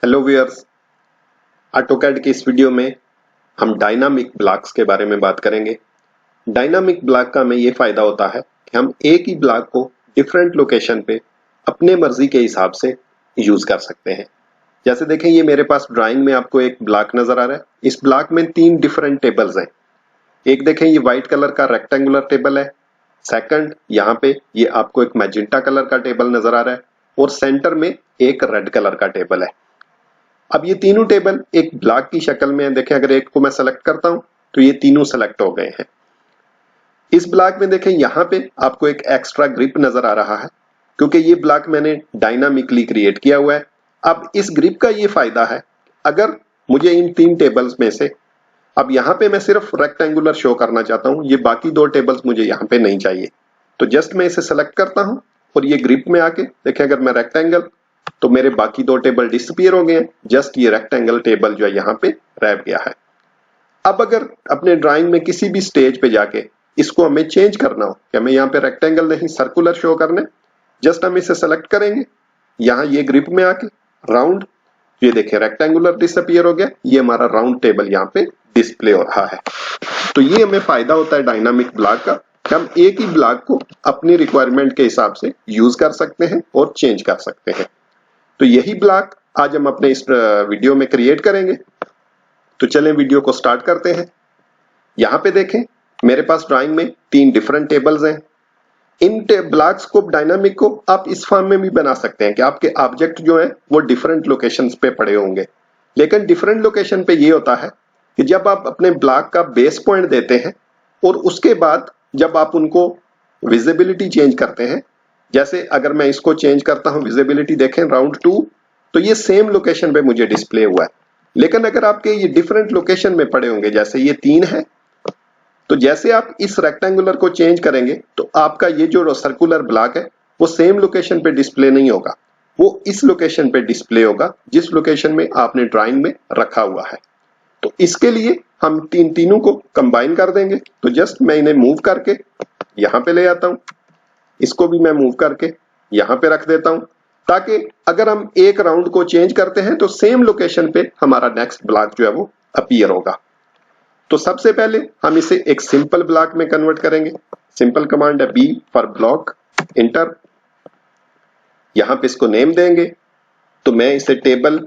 Hello viewers, AutoCAD की इस video में हम डायनामिक ब्लॉक्स के बारे में बात करेंगे। डायनामिक ब्लॉक का हमें ये फायदा होता है कि हम एक ही ब्लॉक को डिफरेंट लोकेशन पे अपने मर्जी के हिसाब से यूज कर सकते हैं। जैसे देखें, ये मेरे पास ड्राइंग में आपको एक ब्लॉक नजर आ रहा है। इस ब्लॉक में 3 डिफरेंट टेबल्स हैं। एक देखें, ये व्हाइट कलर का रेक्टेंगुलर टेबल है। सेकंड, यहाँ पे ये आपको एक मैजेंटा कलर का टेबल नजर आ रहा है और सेंटर में एक रेड कलर का टेबल है। अब ये तीनों टेबल एक ब्लॉक की शक्ल में है। देखें, अगर एक को मैं सेलेक्ट करता हूं तो ये तीनों सेलेक्ट हो गए हैं। इस ब्लॉक में देखें, यहाँ पे आपको एक एक्स्ट्रा ग्रिप नजर आ रहा है क्योंकि ये ब्लॉक मैंने डायनामिकली क्रिएट किया हुआ है। अब इस ग्रिप का ये फायदा है, अगर मुझे इन 3 टेबल्स में से अब यहाँ पे मैं सिर्फ रेक्टेंगुलर शो करना चाहता हूँ, ये बाकी 2 टेबल्स मुझे यहाँ पे नहीं चाहिए, तो जस्ट मैं इसे सेलेक्ट करता हूँ और ये ग्रिप में आके देखें, अगर मैं रेक्टेंगल तो मेरे बाकी 2 टेबल डिसअपीयर हो गए हैं। जस्ट ये रेक्टेंगल टेबल जो है यहाँ पे रह गया है। अब अगर अपने ड्राइंग में किसी भी स्टेज पे जाके इसको हमें चेंज करना हो कि हमें यहाँ पे रेक्टेंगल नहीं सर्कुलर शो करने, जस्ट हम इसे सेलेक्ट करेंगे, यहाँ ये ग्रिप में आके राउंड, ये देखिए रेक्टेंगुलर डिसअपीयर हो गया, ये हमारा राउंड टेबल यहाँ पे डिस्प्ले हो रहा है। तो ये हमें फायदा होता है डायनामिक ब्लॉक का कि हम एक ही ब्लॉक को अपनी रिक्वायरमेंट के हिसाब से यूज कर सकते हैं और चेंज कर सकते हैं। तो यही ब्लॉक आज हम अपने इस वीडियो में क्रिएट करेंगे। तो चलें वीडियो को स्टार्ट करते हैं। यहाँ पे देखें, मेरे पास ड्राइंग में 3 डिफरेंट टेबल्स हैं। इन ब्लॉक्स को डायनामिक को आप इस फॉर्म में भी बना सकते हैं कि आपके ऑब्जेक्ट जो है वो डिफरेंट लोकेशंस पे पड़े होंगे, लेकिन डिफरेंट लोकेशन पे ये होता है कि जब आप अपने ब्लॉक का बेस पॉइंट देते हैं और उसके बाद जब आप उनको विजिबिलिटी चेंज करते हैं, जैसे अगर मैं इसको चेंज करता हूं विजिबिलिटी, देखें राउंड 2, तो ये सेम लोकेशन पे मुझे डिस्प्ले हुआ है। लेकिन अगर आपके ये डिफरेंट लोकेशन में पड़े होंगे, जैसे ये 3 है, तो जैसे आप इस रेक्टेंगुलर को चेंज करेंगे तो आपका ये जो सर्कुलर ब्लॉक है वो सेम लोकेशन पे डिस्प्ले नहीं होगा, वो इस लोकेशन पे डिस्प्ले होगा जिस लोकेशन में आपने ड्राइंग में रखा हुआ है। तो इसके लिए हम तीनों को कंबाइन कर देंगे। तो जस्ट मैं इन्हें मूव करके यहाँ पे ले आता हूँ, इसको भी मैं मूव करके यहाँ पे रख देता हूँ, ताकि अगर हम एक राउंड को चेंज करते हैं तो सेम लोकेशन पे हमारा नेक्स्ट ब्लॉक जो है वो अपीयर होगा। तो सबसे पहले हम इसे एक सिंपल ब्लॉक में कन्वर्ट करेंगे। सिंपल कमांड है बी फॉर ब्लॉक, इंटर। यहाँ पे इसको नेम देंगे, तो मैं इसे टेबल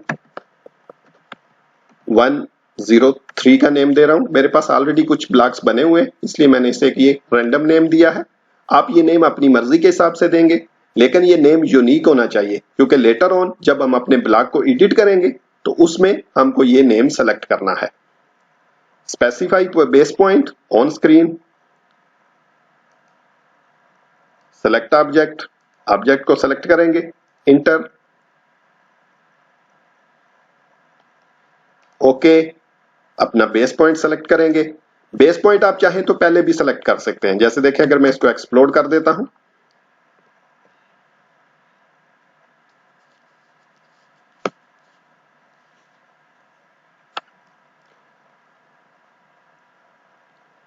103 का नेम दे रहा हूं। मेरे पास ऑलरेडी कुछ ब्लॉक्स बने हुए हैं, इसलिए मैंने इसे एक रैंडम नेम दिया है। आप ये नेम अपनी मर्जी के हिसाब से देंगे, लेकिन ये नेम यूनिक होना चाहिए क्योंकि लेटर ऑन जब हम अपने ब्लॉक को एडिट करेंगे तो उसमें हमको ये नेम सेलेक्ट करना है। Specify base point on screen, select object, object को सेलेक्ट करेंगे, इंटर, ओके। अपना बेस पॉइंट सेलेक्ट करेंगे। बेस पॉइंट आप चाहें तो पहले भी सेलेक्ट कर सकते हैं। जैसे देखें, अगर मैं इसको एक्सप्लोड कर देता हूं,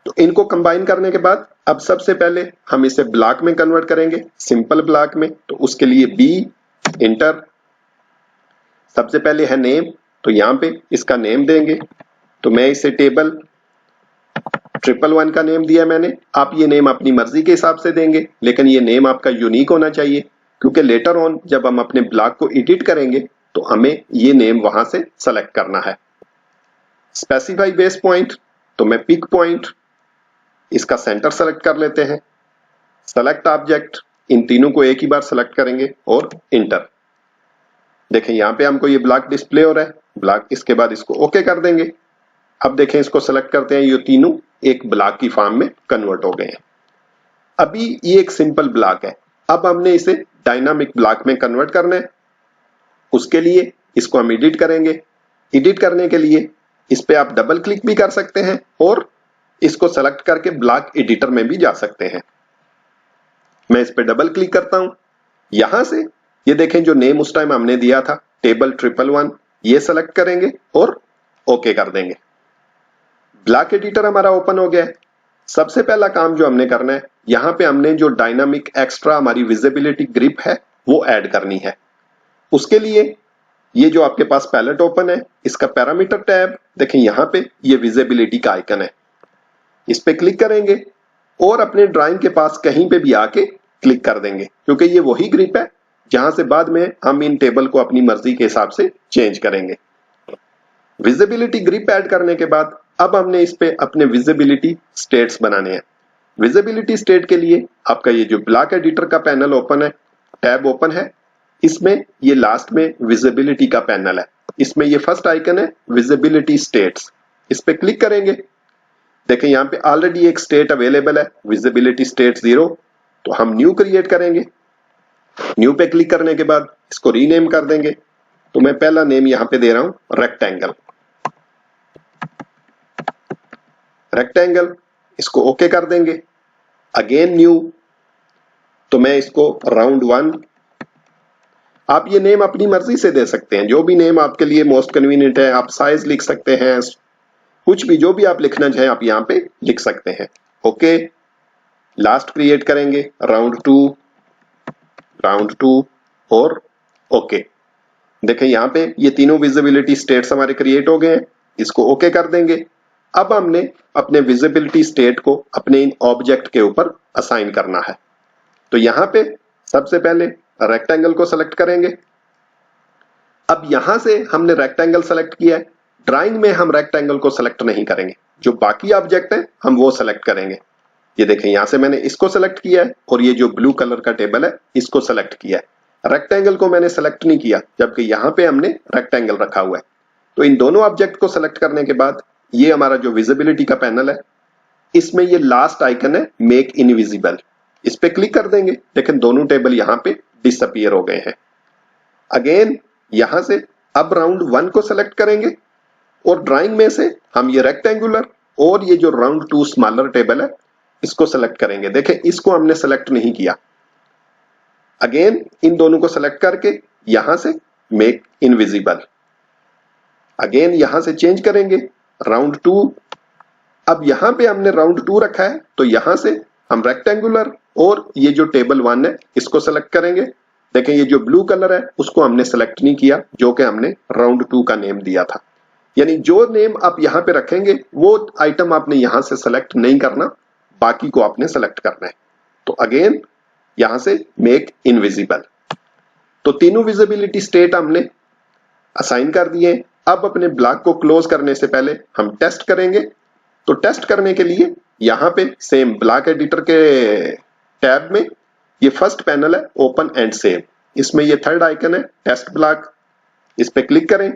तो इनको कंबाइन करने के बाद अब सबसे पहले हम इसे ब्लॉक में कन्वर्ट करेंगे, सिंपल ब्लॉक में। तो उसके लिए बी, इंटर। सबसे पहले है नेम, तो यहां पे इसका नेम देंगे। तो मैं इसे टेबल 111 का नेम दिया मैंने। आप ये नेम अपनी मर्जी के हिसाब से देंगे, लेकिन ये नेम आपका यूनिक होना चाहिए क्योंकि लेटर ऑन जब हम अपने ब्लॉक को एडिट करेंगे तो हमें ये नेम वहां से सेलेक्ट करना है। स्पेसिफाई बेस पॉइंट, तो मैं पिक पॉइंट, इसका सेंटर सेलेक्ट कर लेते हैं। सेलेक्ट ऑब्जेक्ट, इन तीनों को एक ही बार सेलेक्ट करेंगे और इंटर। देखें, यहां पे हमको ये ब्लॉक डिस्प्ले हो रहा है। ब्लॉक, इसके बाद इसको ओके कर देंगे। अब देखें, इसको सेलेक्ट करते हैं, ये तीनों एक ब्लॉक की फॉर्म में कन्वर्ट हो गए हैं। अभी ये एक सिंपल ब्लॉक है, अब हमने इसे डायनामिक ब्लॉक में कन्वर्ट करना है। उसके लिए इसको हम एडिट करेंगे। एडिट करने के लिए इस पे आप डबल क्लिक भी कर सकते हैं और इसको सेलेक्ट करके ब्लॉक एडिटर में भी जा सकते हैं। मैं इस पे डबल क्लिक करता हूं। यहां से ये देखें, जो नेम उस टाइम हमने दिया था टेबल 111, ये सेलेक्ट करेंगे और ओके कर देंगे। ब्लॉक एडिटर हमारा ओपन हो गया है। सबसे पहला काम जो हमने करना है, यहां पे हमने जो डायनामिक एक्स्ट्रा हमारी विजिबिलिटी ग्रिप है वो ऐड करनी है। उसके लिए ये जो आपके पास पैलेट ओपन है, इसका पैरामीटर टैब देखें, यहाँ पे ये विजिबिलिटी का आइकन है, इस पे क्लिक करेंगे और अपने ड्राइंग के पास कहीं पे भी आके क्लिक कर देंगे, क्योंकि ये वही ग्रिप है जहां से बाद में हम इन टेबल को अपनी मर्जी के हिसाब से चेंज करेंगे। विजिबिलिटी ग्रिप ऐड करने के बाद अब हमने इस पे अपने विजिबिलिटी स्टेट्स बनाने हैं। विजिबिलिटी स्टेट के लिए आपका ये जो ब्लॉक एडिटर का पैनल ओपन है, टैब ओपन है, इसमें ये लास्ट में विजिबिलिटी का पैनल है, इसमें ये फर्स्ट आइकन है विजिबिलिटी स्टेट्स, इस पे क्लिक करेंगे। देखें यहाँ पे ऑलरेडी एक स्टेट अवेलेबल है विजिबिलिटी स्टेट 0, तो हम न्यू क्रिएट करेंगे। न्यू पे क्लिक करने के बाद इसको रीनेम कर देंगे, तो मैं पहला नेम यहाँ पे दे रहा हूं रेक्टेंगल। रेक्टेंगल, इसको ओके कर देंगे। अगेन न्यू, तो मैं इसको राउंड 1, आप ये नेम अपनी मर्जी से दे सकते हैं, जो भी नेम आपके लिए मोस्ट कन्वीनियंट है। आप साइज लिख सकते हैं, कुछ भी, जो भी आप लिखना चाहें आप यहाँ पे लिख सकते हैं। ओके, लास्ट क्रिएट करेंगे राउंड 2 और ओके। देखें यहाँ पे ये तीनों विजिबिलिटी स्टेट्स हमारे क्रिएट हो गए हैं, इसको ओके कर देंगे। अब हमने अपने विजिबिलिटी स्टेट को अपने इन ऑब्जेक्ट के ऊपर असाइन करना है, तो यहाँ पे सबसे पहले रेक्टेंगल को सेलेक्ट करेंगे। अब यहां से हमने रेक्टेंगल सेलेक्ट किया है, ड्राइंग में हम रेक्टेंगल को सेलेक्ट नहीं करेंगे, जो बाकी ऑब्जेक्ट है हम वो सेलेक्ट करेंगे। ये देखें यहां से मैंने इसको सेलेक्ट किया है और ये जो ब्लू कलर का टेबल है इसको सेलेक्ट किया है। रेक्टेंगल को मैंने सेलेक्ट नहीं किया, जबकि यहाँ पे हमने रेक्टेंगल रखा हुआ है। तो इन दोनों ऑब्जेक्ट को सेलेक्ट करने के बाद ये हमारा जो विजिबिलिटी का पैनल है, इसमें ये लास्ट आइकन है मेक इनविजिबल, इस पे क्लिक कर देंगे। लेकिन दोनों टेबल यहाँ पे डिसअपीयर हो गए हैं। अगेन यहां से अब राउंड 1 को सेलेक्ट करेंगे और ड्राइंग में से हम ये रेक्टेंगुलर और ये जो राउंड 2 स्मॉलर टेबल है इसको सेलेक्ट करेंगे। देखें इसको हमने सेलेक्ट नहीं किया। अगेन इन दोनों को सेलेक्ट करके यहां से मेक इनविजिबल, अगेन यहां से चेंज करेंगे राउंड 2। अब यहां पे हमने राउंड 2 रखा है, तो यहां से हम रेक्टेंगुलर और ये जो टेबल 1 है इसको सेलेक्ट करेंगे। देखें ये जो ब्लू कलर है उसको हमने सेलेक्ट नहीं किया, जो कि हमने राउंड 2 का नेम दिया था। यानी जो नेम आप यहां पे रखेंगे वो आइटम आपने यहां से सेलेक्ट नहीं करना, बाकी को आपने सेलेक्ट करना है। तो अगेन यहां से मेक इनविजिबल, तो तीनों विजिबिलिटी स्टेट हमने असाइन कर दिए। अब अपने ब्लॉक को क्लोज करने से पहले हम टेस्ट करेंगे। तो टेस्ट करने के लिए यहां पे सेम ब्लॉक एडिटर के टैब में ये फर्स्ट पैनल है ओपन एंड सेव, इसमें ये थर्ड आइकन है टेस्ट ब्लॉक, इस पे क्लिक करें।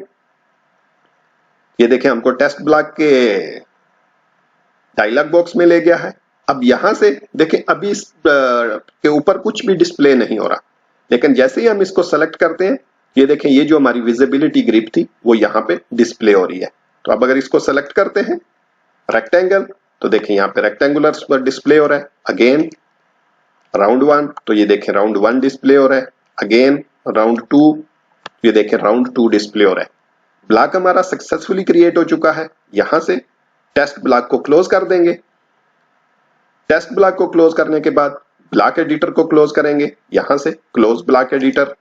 ये देखें हमको टेस्ट ब्लॉक के डायलॉग बॉक्स में ले गया है। अब यहां से देखें अभी इस के ऊपर कुछ भी डिस्प्ले नहीं हो रहा, लेकिन जैसे ही हम इसको सेलेक्ट करते हैं ये देखें ये जो हमारी विजिबिलिटी ग्रिप थी वो यहाँ पे डिस्प्ले हो रही है। तो अब अगर इसको सेलेक्ट करते हैं रेक्टेंगल, तो देखें यहाँ पे रेक्टेंगुलर पर डिस्प्ले हो रहा है। अगेन राउंड 1, तो ये देखें राउंड 1 डिस्प्ले हो रहा है। अगेन राउंड 2, ये देखें राउंड 2 डिस्प्ले हो रहा है। ब्लॉक हमारा सक्सेसफुली क्रिएट हो चुका है। यहां से टेस्ट ब्लॉक को क्लोज कर देंगे। टेस्ट ब्लॉक को क्लोज करने के बाद ब्लॉक एडिटर को क्लोज करेंगे, यहां से close block editor.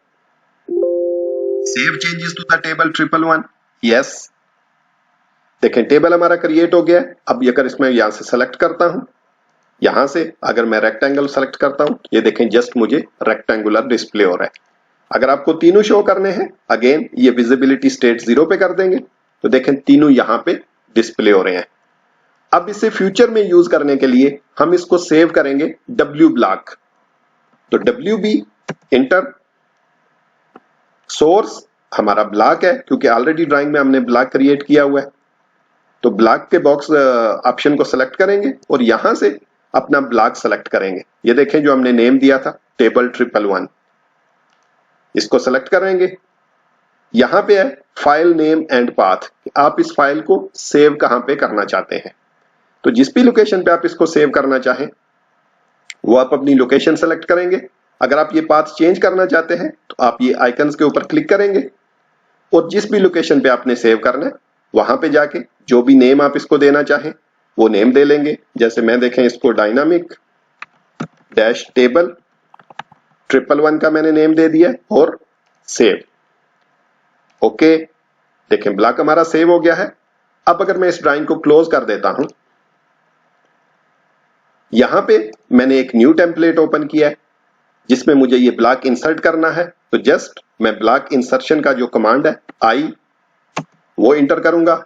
Save changes to the table 111, yes. देखें टेबल हमारा क्रिएट हो गया है। अब अगर इसमें यहां से सेलेक्ट करता हूं, यहां से अगर मैं रेक्टेंगल सेलेक्ट करता हूं, ये देखें जस्ट मुझे रेक्टेंगुलर डिस्प्ले हो रहा है। अगर आपको तीनों शो करने हैं, अगेन ये विजिबिलिटी स्टेट 0 पे कर देंगे, तो देखें तीनों यहां पे डिस्प्ले हो रहे हैं। अब इसे फ्यूचर में यूज करने के लिए हम इसको सेव करेंगे W ब्लॉक। तो WB इंटर, सोर्स हमारा ब्लॉक है क्योंकि ऑलरेडी ड्राइंग में हमने ब्लॉक क्रिएट किया हुआ है। तो ब्लॉक के बॉक्स ऑप्शन को सेलेक्ट करेंगे और यहां से अपना ब्लॉक सेलेक्ट करेंगे। ये देखें जो हमने नेम दिया था टेबल 111, इसको सेलेक्ट करेंगे। यहां पे है फाइल नेम एंड पाथ, आप इस फाइल को सेव कहां पे करना चाहते हैं। तो जिस भी लोकेशन पे आप इसको सेव करना चाहें वो आप अपनी लोकेशन सेलेक्ट करेंगे। अगर आप ये पाथ चेंज करना चाहते हैं तो आप ये आइकन्स के ऊपर क्लिक करेंगे और जिस भी लोकेशन पे आपने सेव करना है वहां पे जाके जो भी नेम आप इसको देना चाहें वो नेम दे लेंगे। जैसे मैं देखें इसको डायनामिक डैश टेबल 111 का मैंने नेम दे दिया और सेव। ओके, देखें ब्लॉक हमारा सेव हो गया है। अब अगर मैं इस ड्राइंग को क्लोज कर देता हूं, यहां पे मैंने एक न्यू टेम्पलेट ओपन किया है जिसमें मुझे ये ब्लॉक इंसर्ट करना है। तो जस्ट मैं ब्लॉक इंसर्शन का जो कमांड है आई, वो इंटर करूंगा।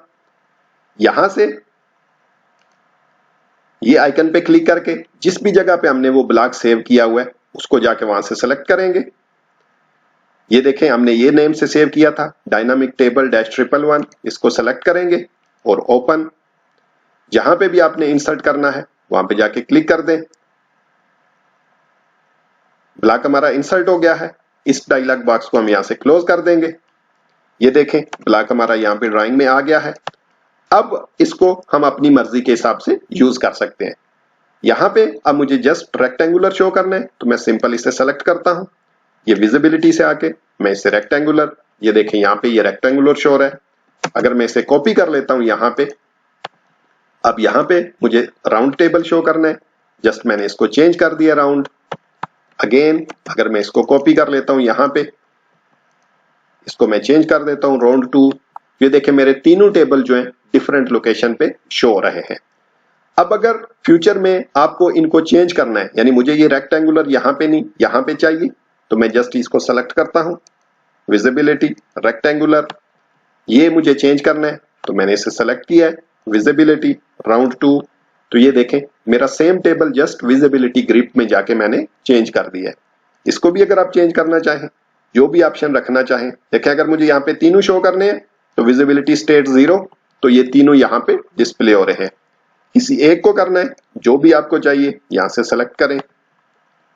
यहां से ये आइकन पे क्लिक करके जिस भी जगह पे हमने वो ब्लॉक सेव किया हुआ है उसको जाके वहां से सेलेक्ट करेंगे। ये देखें हमने ये नेम से सेव किया था, डायनामिक टेबल -111। इसको सेलेक्ट करेंगे और ओपन। जहां पे भी आपने इंसर्ट करना है वहां पे जाके क्लिक कर दें। ब्लॉक हमारा इंसर्ट हो गया है। इस डायलॉग बॉक्स को हम यहां से क्लोज कर देंगे। ये देखें ब्लॉक हमारा यहाँ पे ड्राइंग में आ गया है। अब इसको हम अपनी मर्जी के हिसाब से यूज कर सकते हैं। यहाँ पे अब मुझे जस्ट रेक्टेंगुलर शो करना है तो मैं सिंपल इसे सेलेक्ट करता हूं। ये विजिबिलिटी से आके मैं इसे रेक्टेंगुलर, ये देखें यहाँ पे ये रेक्टेंगुलर शो है। अगर मैं इसे कॉपी कर लेता हूं यहाँ पे, अब यहाँ पे मुझे राउंड टेबल शो करना है। जस्ट मैंने इसको चेंज कर दिया राउंड। अगेन अगर मैं इसको कॉपी कर लेता हूं यहाँ पे, इसको मैं चेंज कर देता हूं राउंड 2। ये देखें मेरे तीनों टेबल जो हैं डिफरेंट लोकेशन पे शो हो रहे हैं। अब अगर फ्यूचर में आपको इनको चेंज करना है, यानी मुझे ये रेक्टेंगुलर यहाँ पे नहीं यहाँ पे चाहिए, तो मैं जस्ट इसको सेलेक्ट करता हूं, विजिबिलिटी रेक्टेंगुलर, ये मुझे चेंज करना है तो मैंने इसे सेलेक्ट किया है, विजिबिलिटी राउंड 2। तो ये देखें मेरा same table just visibility grip में जाके मैंने चेंज कर दिया है। इसको भी अगर आप चेंज करना चाहें, जो भी ऑप्शन रखना चाहें, देखें अगर मुझे यहाँ पे तीनों शो करने हैं तो विजिबिलिटी स्टेट 0, तो ये तीनों यहाँ पे डिस्प्ले हो रहे हैं। किसी एक को करना है, जो भी आपको चाहिए यहां से सेलेक्ट करें,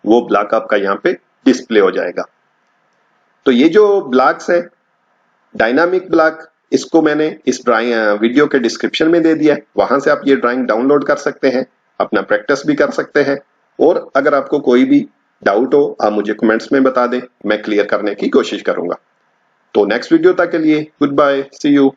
वो ब्लॉक आपका यहाँ पे डिस्प्ले हो जाएगा। तो ये जो ब्लॉक्स है डायनामिक ब्लॉक, इसको मैंने इस ड्राइंग वीडियो के डिस्क्रिप्शन में दे दिया है। वहां से आप ये ड्राइंग डाउनलोड कर सकते हैं, अपना प्रैक्टिस भी कर सकते हैं। और अगर आपको कोई भी डाउट हो आप मुझे कमेंट्स में बता दें, मैं क्लियर करने की कोशिश करूंगा। तो नेक्स्ट वीडियो तक के लिए गुड बाय, सी यू।